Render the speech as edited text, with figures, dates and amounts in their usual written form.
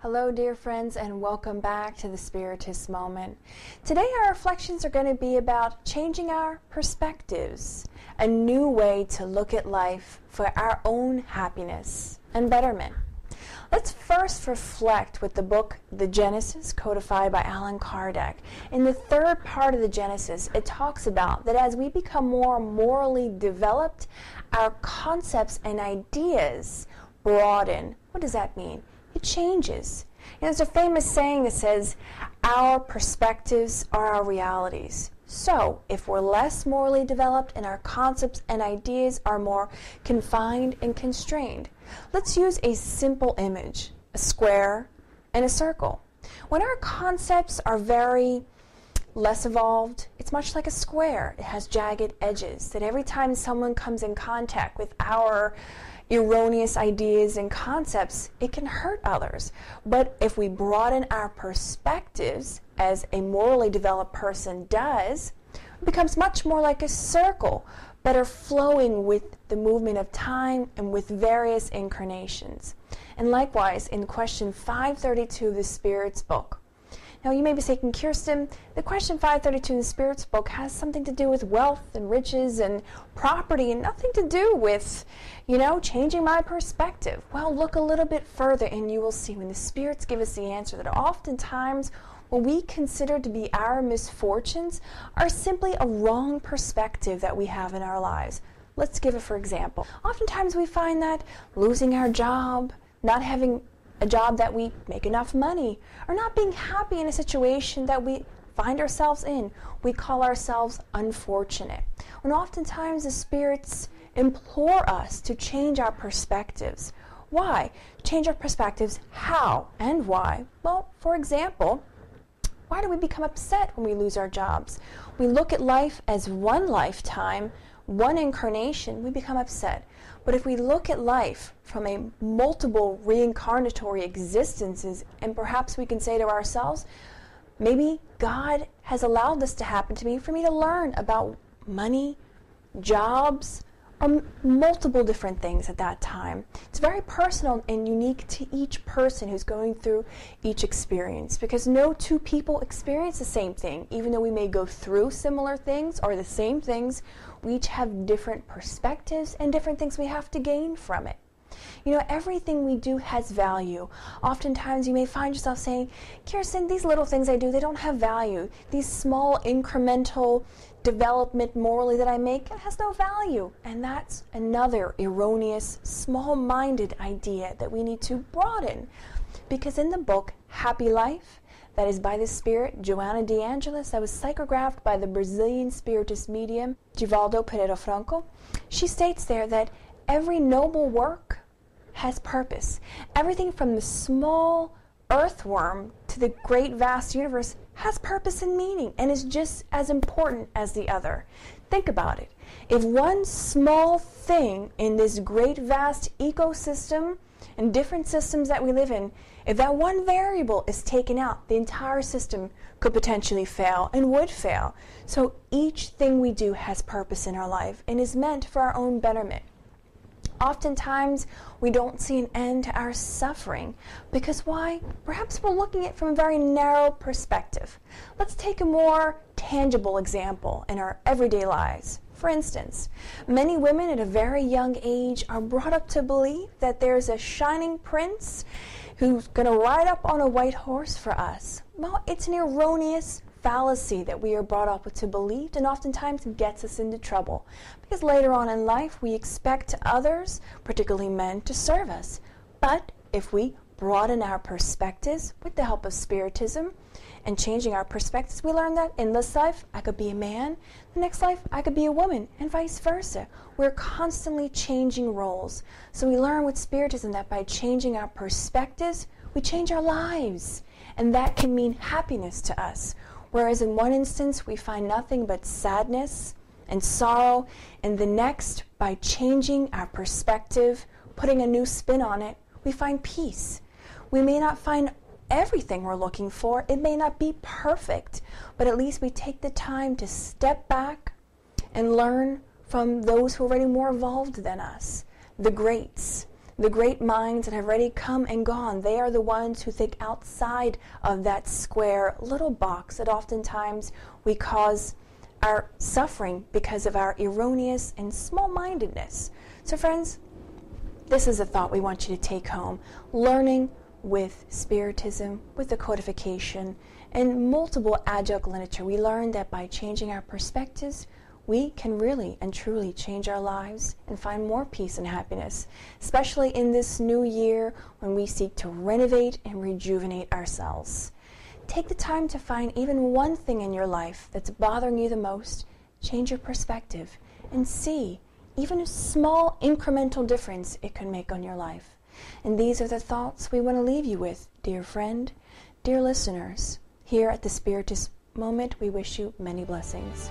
Hello, dear friends, and welcome back to the Spiritist Moment. Today, our reflections are going to be about changing our perspectives, a new way to look at life for our own happiness and betterment. Let's first reflect with the book, The Genesis, codified by Allan Kardec. In the third part of the Genesis, it talks about that as we become more morally developed, our concepts and ideas broaden. What does that mean? It changes. There's a famous saying that says, our perspectives are our realities. So, if we're less morally developed and our concepts and ideas are more confined and constrained, let's use a simple image, a square and a circle. When our concepts are very less evolved, it's much like a square. It has jagged edges that every time someone comes in contact with our erroneous ideas and concepts, it can hurt others. But if we broaden our perspectives, as a morally developed person does, it becomes much more like a circle, better flowing with the movement of time and with various incarnations. And likewise, in question 532 of the Spirit's book. Now, you may be saying, Kirsten, the question 532 in the Spirit's book has something to do with wealth and riches and property and nothing to do with, changing my perspective. Well, look a little bit further and you will see when the Spirits give us the answer that oftentimes what we consider to be our misfortunes are simply a wrong perspective that we have in our lives. Let's give it for example. Oftentimes we find that losing our job, not having a job that we make enough money, or not being happy in a situation that we find ourselves in, we call ourselves unfortunate. When oftentimes the Spirits implore us to change our perspectives. Why? Change our perspectives. How and why? Well, for example, why do we become upset when we lose our jobs? We look at life as one lifetime, one incarnation, we become upset. But if we look at life from a multiple reincarnatory existences, and perhaps we can say to ourselves, maybe God has allowed this to happen to me for me to learn about money, jobs, or multiple different things at that time. It's very personal and unique to each person who's going through each experience, because no two people experience the same thing. Even though we may go through similar things or the same things, we each have different perspectives and different things we have to gain from it. Everything we do has value. Oftentimes you may find yourself saying, Kirsten, these little things I do, they don't have value. These small incremental development morally that I make, it has no value. And that's another erroneous, small-minded idea that we need to broaden. Because in the book, Happy Life, that is by the Spirit, Joanna de Angelis, that was psychographed by the Brazilian Spiritist medium, Givaldo Pereira Franco, she states there that every noble work has purpose. Everything from the small earthworm to the great vast universe has purpose and meaning and is just as important as the other. Think about it. If one small thing in this great vast ecosystem and different systems that we live in, if that one variable is taken out, the entire system could potentially fail and would fail. So each thing we do has purpose in our life and is meant for our own betterment. Oftentimes, we don't see an end to our suffering. Because why? Perhaps we're looking at it from a very narrow perspective. Let's take a more tangible example in our everyday lives. For instance, many women at a very young age are brought up to believe that there's a shining prince who's going to ride up on a white horse for us. Well, it's an erroneous fallacy that we are brought up with to believe, and oftentimes gets us into trouble. Because later on in life, we expect others, particularly men, to serve us. But if we broaden our perspectives with the help of Spiritism and changing our perspectives, we learn that in this life, I could be a man, the next life, I could be a woman, and vice versa. We're constantly changing roles. So we learn with Spiritism that by changing our perspectives, we change our lives. And that can mean happiness to us. Whereas in one instance, we find nothing but sadness and sorrow. And the next, by changing our perspective, putting a new spin on it, we find peace. We may not find everything we're looking for. It may not be perfect, but at least we take the time to step back and learn from those who are already more evolved than us, the greats, The great minds that have already come and gone, they are the ones who think outside of that square little box that oftentimes we cause our suffering because of our erroneous and small-mindedness. So friends, this is a thought we want you to take home. Learning with Spiritism, with the codification, and multiple adjunct literature, we learned that by changing our perspectives, we can really and truly change our lives and find more peace and happiness, especially in this new year when we seek to renovate and rejuvenate ourselves. Take the time to find even one thing in your life that's bothering you the most, change your perspective, and see even a small incremental difference it can make on your life. And these are the thoughts we want to leave you with, dear friend, dear listeners. Here at the Spiritist Moment, we wish you many blessings.